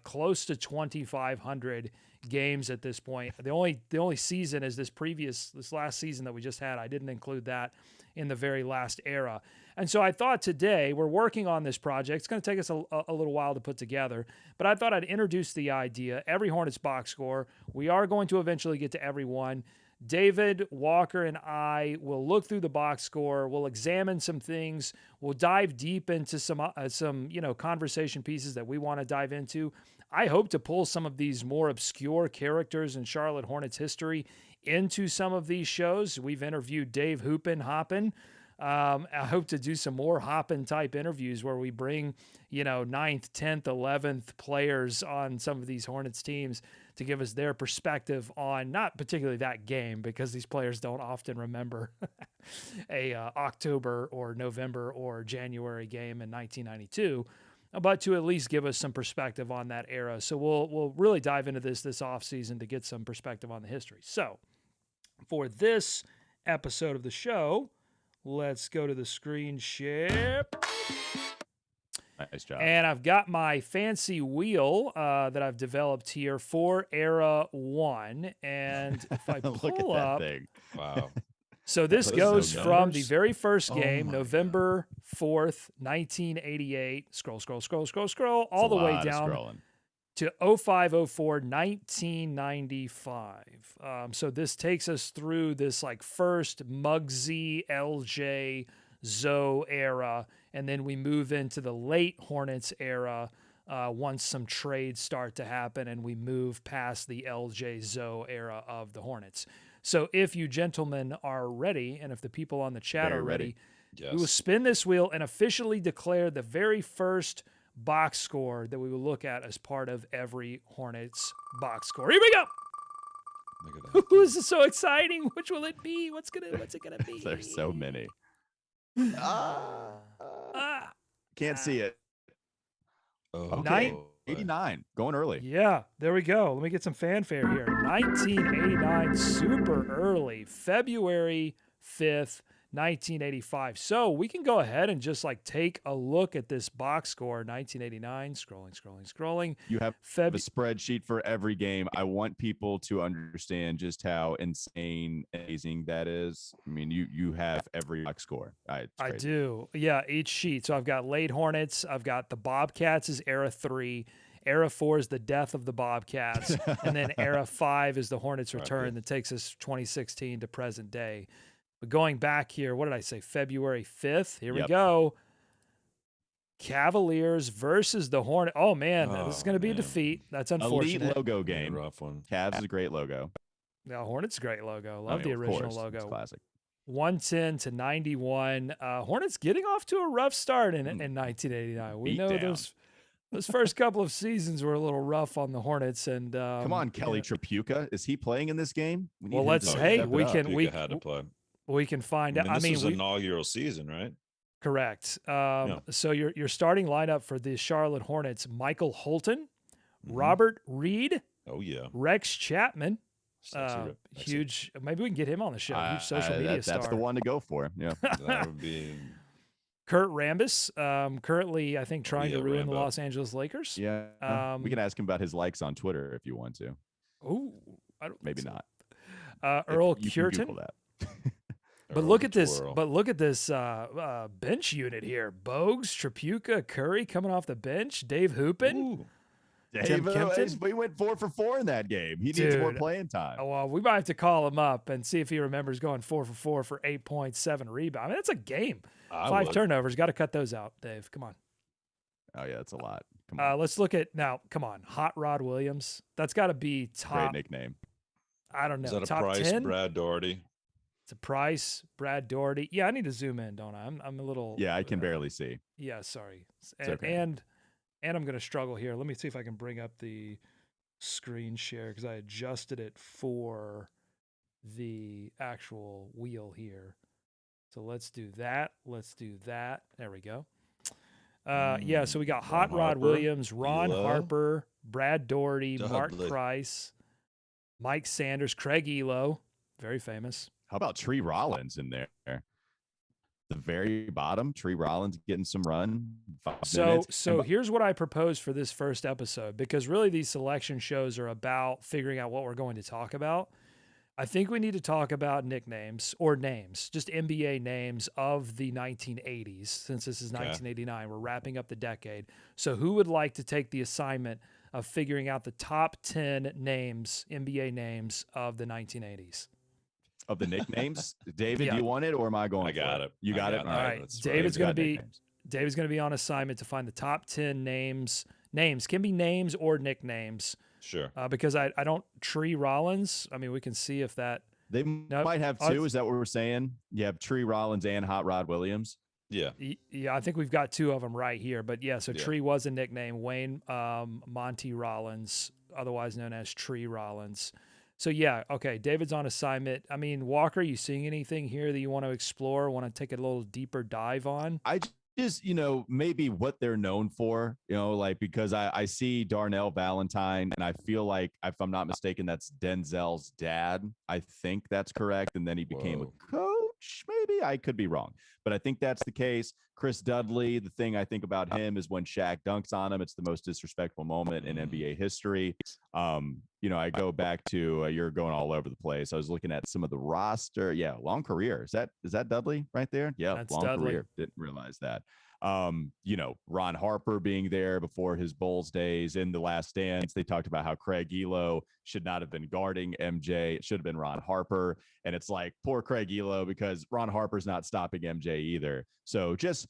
close to 2,500 games at this point. The only season is this last season that we just had. I didn't include that in the very last era. And so I thought today, we're working on this project. It's going to take us a little while to put together, but I thought I'd introduce the idea. Every Hornets box score. We are going to eventually get to every one. David, Walker, and I will look through the box score. We'll examine some things. We'll dive deep into some conversation pieces that we want to dive into. I hope to pull some of these more obscure characters in Charlotte Hornets history into some of these shows. We've interviewed Dave Hoopin Hoppin. I hope to do some more Hoppin type interviews where we bring, 9th, 10th, 11th players on some of these Hornets teams to give us their perspective on not particularly that game, because these players don't often remember a October or November or January game in 1992, but to at least give us some perspective on that era. So we'll really dive into this offseason to get some perspective on the history. So for this episode of the show, let's go to the screen share. Nice job. And I've got my fancy wheel that I've developed here for Era 1. And if I pull Look at that up, thing. Wow. so this Those goes are from numbers? the very first Oh game, my November 4th, 1988. Scroll, It's all a the way lot of down scrolling. to 0504, 1995. So this takes us through this like first Muggsy, LJ, Zoe era, and then we move into the late Hornets era once some trades start to happen and we move past the LJ Zoe era of the Hornets. So if you gentlemen are ready, and if the people on the chat Very are ready, Yes. we will spin this wheel and officially declare the very first box score that we will look at as part of every Hornets box score. Here we go. Look at that. This is so exciting. Which will it be? What's it gonna be? There's so many. Ah. Can't see it. Oh, Nine- boy. 89, going early. Yeah, there we go. Let me get some fanfare here. 1989, super early, February 5th, 1985. So we can go ahead and just like take a look at this box score. 1989, scrolling. You have Feb- a spreadsheet for every game. I want people to understand just how insane, amazing that is. I mean, you have every box score. I do. Yeah, each sheet. So I've got late Hornets. I've got the Bobcats is era 3. Era 4 is the death of the Bobcats. And then era 5 is the Hornets return that takes us 2016 to present day. But going back here, what did I say? February 5th. Here we go. Cavaliers versus the Hornet. Oh, man. This is going to be a defeat. That's unfortunate. Elite logo game. Rough one. Cavs is a great logo. Yeah, Hornets great logo. Love the of original course, logo. it's classic. 110 to 91. Hornets getting off to a rough start in 1989. We Beat know down. those first couple of seasons were a little rough on the Hornets. And Come on, Kelly Trapuka. Is he playing in this game? We need Well, him let's. to Hey, step it we up. can. Puka had to play. We can find out. This was we, inaugural season, right? correct. So your starting lineup for the Charlotte Hornets: Michael Holton, Robert Reed, Oh yeah. Rex Chapman. Sexy. Huge. Maybe we can get him on the show. Huge social media star. That's the one to go for. Yeah. That would be. Kurt Rambis, currently I think trying to ruin Rambo. the Los Angeles Lakers. Yeah. We can ask him about his likes on Twitter if you want to. Oh, I don't. Maybe think so. not. Earl You can Cureton. Google that. But look at this. But look at this bench unit here. Bogues, Trapuka, Curry coming off the bench. Dave Hoopin. Tim Kempton? We went 4 for 4 in that game. He needs more Dude. playing time. Oh, well, we might have to call him up and see if he remembers going 4 for 4 for 8.7 rebound. I mean, that's a game. 5 turnovers. Got to cut those out, Dave. Come on. Oh yeah, that's a lot. Come on. Let's look at now. Come on, Hot Rod Williams. That's got to be Great top. nickname. I don't know. Is that a top Price, 10. Brad Doherty? It's a Price, Brad Doherty. Yeah, I need to zoom in, don't I? I'm a little. Yeah, I can barely see. Yeah, sorry. It's And, okay. and I'm going to struggle here. Let me see if I can bring up the screen share because I adjusted it for the actual wheel here. So let's do that. There we go. Yeah, so we got Hot Rod Harper, Williams, Ron Elo. Harper, Brad Doherty, Mark Dudley. Price, Mike Sanders, Craig Elo, very famous. How about Tree Rollins in there? The very bottom, Tree Rollins getting some run. 5 minutes. So here's what I propose for this first episode, because really these selection shows are about figuring out what we're going to talk about. I think we need to talk about nicknames or names, just NBA names of the 1980s, since this is 1989. We're wrapping up the decade. So who would like to take the assignment of figuring out the top 10 names, NBA names of the 1980s? Of the nicknames, David, do you want it, or am I going? I got it. You got it. All right, David's going to be on assignment to find the top 10 names. Names can be names or nicknames. Sure. Because I don't Tree Rollins. I mean, we can see if that they might have two. Is that what we're saying? You have Tree Rollins and Hot Rod Williams. Yeah. Yeah, I think we've got two of them right here. But yeah, so Tree was a nickname. Wayne Monty Rollins, otherwise known as Tree Rollins. So yeah, okay, David's on assignment. I mean, Walker, you seeing anything here that you want to explore, want to take a little deeper dive on? I just, maybe what they're known for, like, because I see Darnell Valentine, and I feel like, if I'm not mistaken, that's Denzel's dad. I think that's correct. And then he became a coach. Maybe I could be wrong, but I think that's the case. Chris Dudley, the thing I think about him is when Shaq dunks on him, it's the most disrespectful moment in NBA history. I go back to you're going all over the place. I was looking at some of the roster. Yeah, long career. Is that Dudley right there? Yeah, that's long Dudley. Career. Didn't realize that. Ron Harper being there before his Bulls days. In The Last Dance, they talked about how Craig Elo should not have been guarding MJ. It should have been Ron Harper. And it's like, poor Craig Elo, because Ron Harper's not stopping MJ either. So just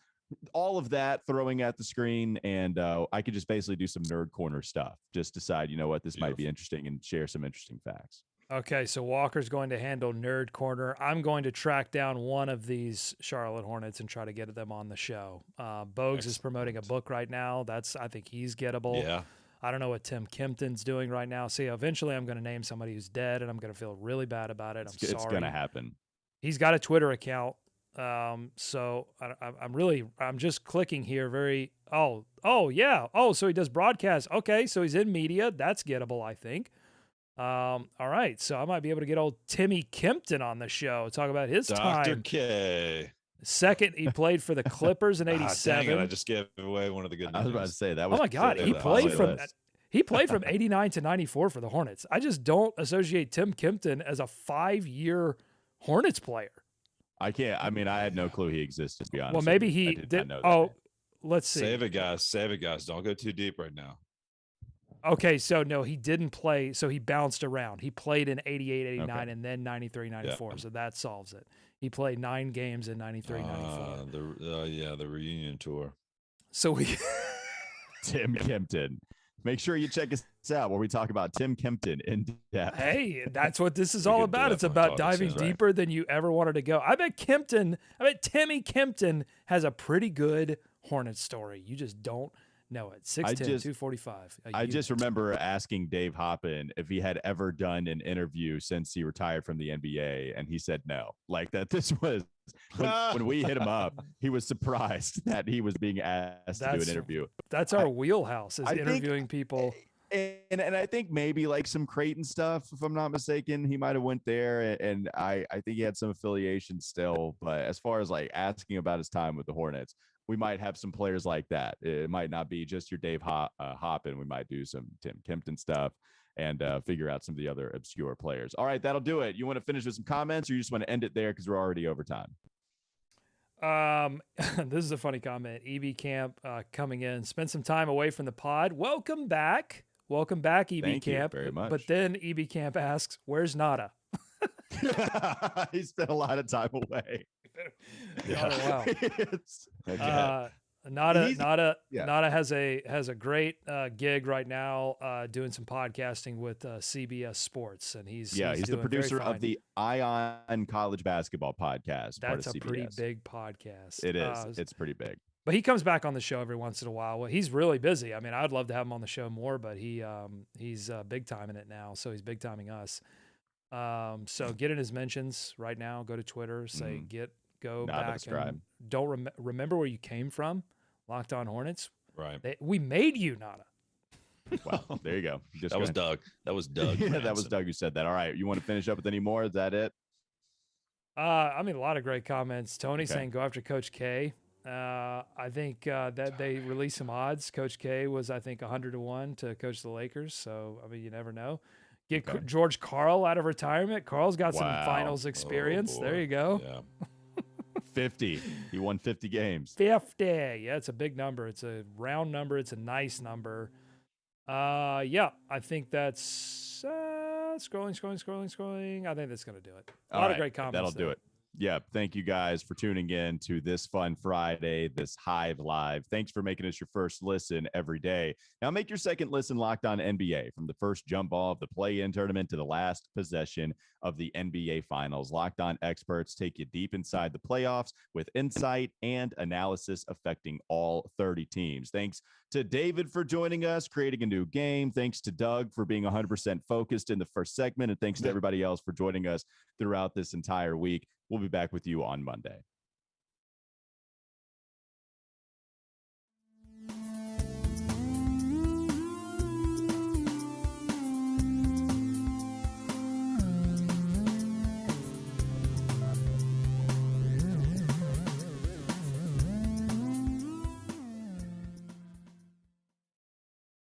all of that throwing at the screen, and I could just basically do some nerd corner stuff. Just decide, this might be interesting, and share some interesting facts. Okay, so Walker's going to handle Nerd Corner. I'm going to track down one of these Charlotte Hornets and try to get them on the show. Bogues is promoting a book right now. I think he's gettable. Yeah. I don't know what Tim Kempton's doing right now. See, eventually I'm going to name somebody who's dead, and I'm going to feel really bad about it. Sorry. It's going to happen. He's got a Twitter account. So I'm just clicking here. So he does broadcast. Okay, so he's in media. That's gettable, I think. All right, so I might be able to get old Timmy Kempton on the show. Talk about his time. Dr. K. Second, he played for the Clippers in '87. Dang it, I just gave away one of the good names. I was about to say that. Was oh my God, he played from '89 to '94 for the Hornets. I just don't associate Tim Kempton as a 5-year Hornets player. I can't. I mean, I had no clue he existed, to be honest. Well, maybe he did. Let's see. Save it, guys. Don't go too deep right now. Okay, so no, he didn't play. So he bounced around. He played in 88, 89, and then 93, 94. Yeah. So that solves it. He played 9 games in 93, 94. The reunion tour. So we Tim Kempton. Make sure you check us out where we talk about Tim Kempton in depth. Hey, that's what this is all about. It's about diving deeper than you ever wanted to go. I bet Timmy Kempton has a pretty good Hornet story. You just don't know it. 6'10", 245. I just remember asking Dave Hoppin if he had ever done an interview since he retired from the NBA, and he said no. Like that this was when we hit him up, he was surprised that he was being asked to do an interview. That's our wheelhouse, is interviewing people. And I think maybe like some Creighton stuff, if I'm not mistaken, he might have went there, and I think he had some affiliation still. But as far as like asking about his time with the Hornets, we might have some players like that. It might not be just your Dave Hoppin. We might do some Tim Kempton stuff and figure out some of the other obscure players. All right, that'll do it. You want to finish with some comments, or you just want to end it there because we're already over time? This is a funny comment. EB Camp coming in. Spend some time away from the pod. Welcome back, EB Thank Camp. You very much. But then EB Camp asks, "Where's Nada?" He spent a lot of time away. Yeah. Oh, wow. Nada has a great gig right now doing some podcasting with CBS Sports, and he's the producer of the Ion College Basketball Podcast. That's a pretty big podcast. It is. It's pretty big. But he comes back on the show every once in a while. Well, he's really busy. I mean, I'd love to have him on the show more, but he's big timing it now, so he's big timing us. So get in his mentions right now. Go to Twitter. Say go back and don't remember where you came from. Locked On Hornets. Right. We made you, Nada. Well, there you go. That was Doug. That was Doug. Yeah, that was Doug who said that. All right. You want to finish up with any more? Is that it? I mean, a lot of great comments. Tony saying go after Coach K. I think that they released some odds. Coach K was, I think, 100-1 to coach the Lakers. So, I mean, you never know. Get George Karl out of retirement. Karl's got some finals experience. There you go. Yeah. 50. He won 50 games. 50. Yeah, it's a big number. It's a round number. It's a nice number. Yeah, I think that's scrolling. I think that's going to do it. A lot of great comments. That'll do it. Yeah. Thank you guys for tuning in to this fun Friday, this Hive Live. Thanks for making us your first listen every day. Now make your second listen Locked On NBA, from the first jump ball of the play-in tournament to the last possession of the NBA Finals. Locked On experts take you deep inside the playoffs with insight and analysis affecting all 30 teams. Thanks to David for joining us, creating a new game. Thanks to Doug for being 100% focused in the first segment. And thanks to everybody else for joining us throughout this entire week. We'll be back with you on Monday.